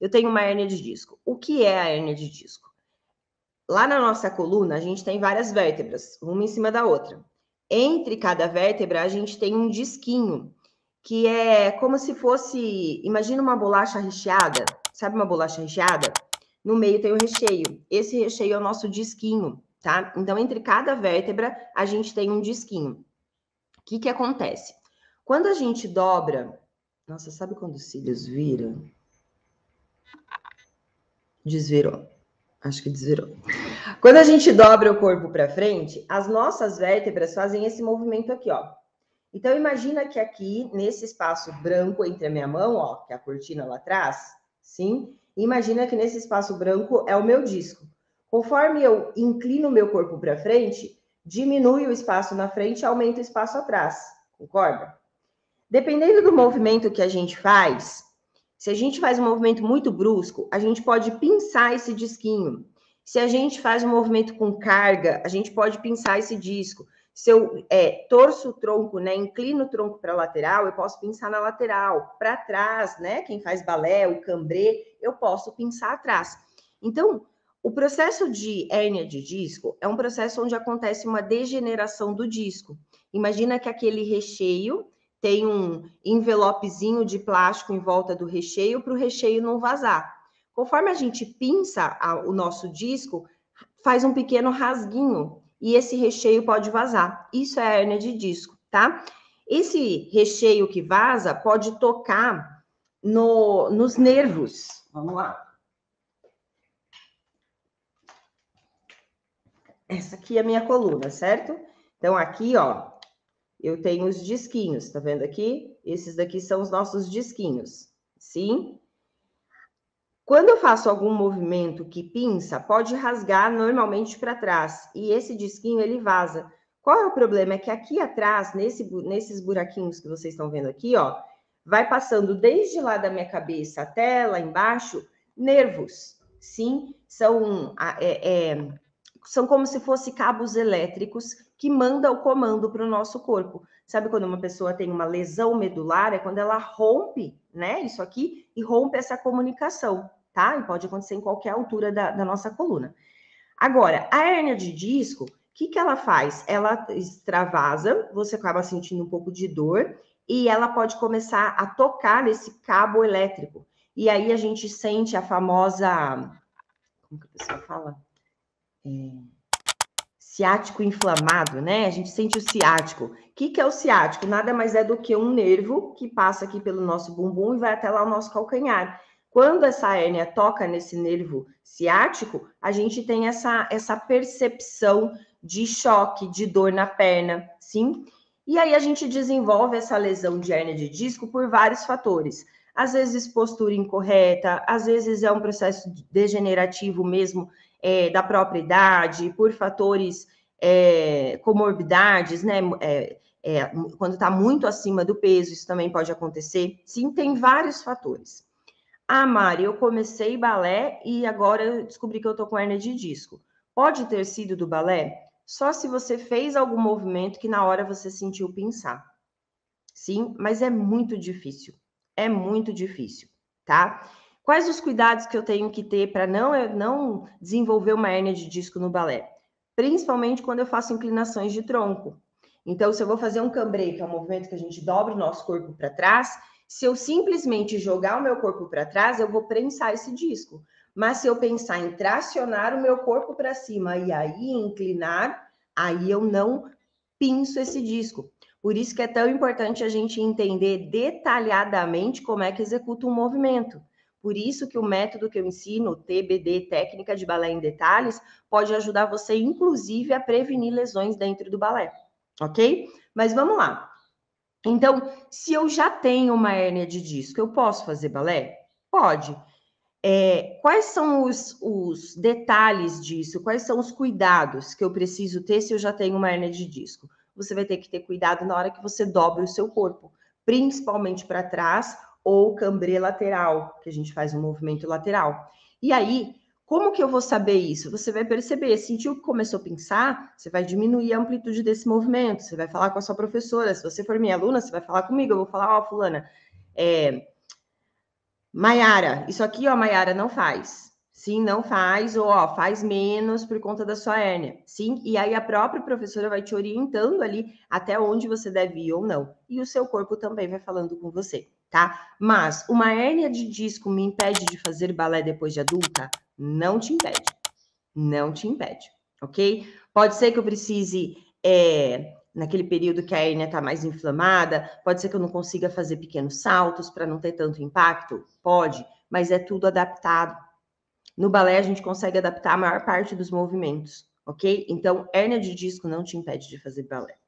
eu tenho uma hérnia de disco. O que é a hérnia de disco? Lá na nossa coluna, a gente tem várias vértebras, uma em cima da outra. Entre cada vértebra, a gente tem um disquinho, que é como se fosse, imagina uma bolacha recheada, sabe uma bolacha recheada? No meio tem o recheio. Esse recheio é o nosso disquinho, tá? Então, entre cada vértebra, a gente tem um disquinho. O que acontece? Quando a gente dobra... Nossa, sabe quando os cílios viram? Desvirou. Acho que desvirou. Quando a gente dobra o corpo para frente, as nossas vértebras fazem esse movimento aqui, ó. Então, imagina que aqui, nesse espaço branco entre a minha mão, ó, que é a cortina lá atrás, sim? Imagina que nesse espaço branco é o meu disco. Conforme eu inclino o meu corpo para frente, diminui o espaço na frente e aumenta o espaço atrás. Concorda? Dependendo do movimento que a gente faz, se a gente faz um movimento muito brusco, a gente pode pinçar esse disquinho. Se a gente faz um movimento com carga, a gente pode pinçar esse disco. Se eu torço o tronco, né, inclino o tronco para a lateral, eu posso pinçar na lateral. Para trás, né, quem faz balé, o cambrê, eu posso pinçar atrás. Então, o processo de hérnia de disco é um processo onde acontece uma degeneração do disco. Imagina que aquele recheio tem um envelopezinho de plástico em volta do recheio para o recheio não vazar. Conforme a gente pinça o nosso disco, faz um pequeno rasguinho e esse recheio pode vazar. Isso é a hérnia de disco, tá? Esse recheio que vaza pode tocar nos nervos. Vamos lá. Essa aqui é a minha coluna, certo? Então, aqui, ó, eu tenho os disquinhos, tá vendo aqui? Esses daqui são os nossos disquinhos, sim? Quando eu faço algum movimento que pinça, pode rasgar normalmente para trás, e esse disquinho, ele vaza. Qual é o problema? É que aqui atrás, nesses buraquinhos que vocês estão vendo aqui, ó, vai passando desde lá da minha cabeça até lá embaixo, nervos, sim? São como se fossem cabos elétricos que mandam o comando para o nosso corpo. Sabe quando uma pessoa tem uma lesão medular? É quando ela rompe, né? Isso aqui, e rompe essa comunicação, tá? E pode acontecer em qualquer altura da nossa coluna. Agora, a hérnia de disco, o que ela faz? Ela extravasa, você acaba sentindo um pouco de dor, e ela pode começar a tocar nesse cabo elétrico. E aí a gente sente a famosa... Como que a pessoa fala? Ciático inflamado, né? A gente sente o ciático. O que é o ciático? Nada mais é do que um nervo que passa aqui pelo nosso bumbum e vai até lá o nosso calcanhar. Quando essa hérnia toca nesse nervo ciático, a gente tem essa percepção de choque, de dor na perna, sim? E aí a gente desenvolve essa lesão de hérnia de disco por vários fatores. Às vezes postura incorreta, às vezes é um processo degenerativo mesmo, da própria idade, por fatores comorbidades, né? Quando está muito acima do peso, isso também pode acontecer. Sim, tem vários fatores. Ah, Mari, eu comecei balé e agora eu descobri que eu tô com hérnia de disco. Pode ter sido do balé? Só se você fez algum movimento que na hora você sentiu pinçar. Sim, mas é muito difícil. É muito difícil, tá? Quais os cuidados que eu tenho que ter para não desenvolver uma hérnia de disco no balé? Principalmente quando eu faço inclinações de tronco. Então, se eu vou fazer um cambrê, que é um movimento que a gente dobra o nosso corpo para trás, se eu simplesmente jogar o meu corpo para trás, eu vou prensar esse disco. Mas se eu pensar em tracionar o meu corpo para cima e aí inclinar, aí eu não pinço esse disco. Por isso que é tão importante a gente entender detalhadamente como é que executa um movimento. Por isso que o método que eu ensino, TBD, Técnica de Balé em Detalhes, pode ajudar você, inclusive, a prevenir lesões dentro do balé, ok? Mas vamos lá. Então, se eu já tenho uma hérnia de disco, eu posso fazer balé? Pode. Quais são os detalhes disso? Quais são os cuidados que eu preciso ter se eu já tenho uma hérnia de disco? Você vai ter que ter cuidado na hora que você dobra o seu corpo, principalmente para trás ou cambrê lateral, que a gente faz um movimento lateral. E aí, como que eu vou saber isso? Você vai perceber, sentiu que começou a pinçar, você vai diminuir a amplitude desse movimento, você vai falar com a sua professora. Se você for minha aluna, você vai falar comigo, eu vou falar, ó, fulana, Maiara, isso aqui, ó, Maiara, não faz. Sim, não faz, ou ó, faz menos por conta da sua hérnia. Sim, e aí a própria professora vai te orientando ali até onde você deve ir ou não. E o seu corpo também vai falando com você, tá? Mas uma hérnia de disco me impede de fazer balé depois de adulta? Não te impede. Não te impede, ok? Pode ser que eu precise, naquele período que a hérnia está mais inflamada, pode ser que eu não consiga fazer pequenos saltos para não ter tanto impacto? Pode, mas é tudo adaptado. No balé, a gente consegue adaptar a maior parte dos movimentos, ok? Então, hérnia de disco não te impede de fazer balé.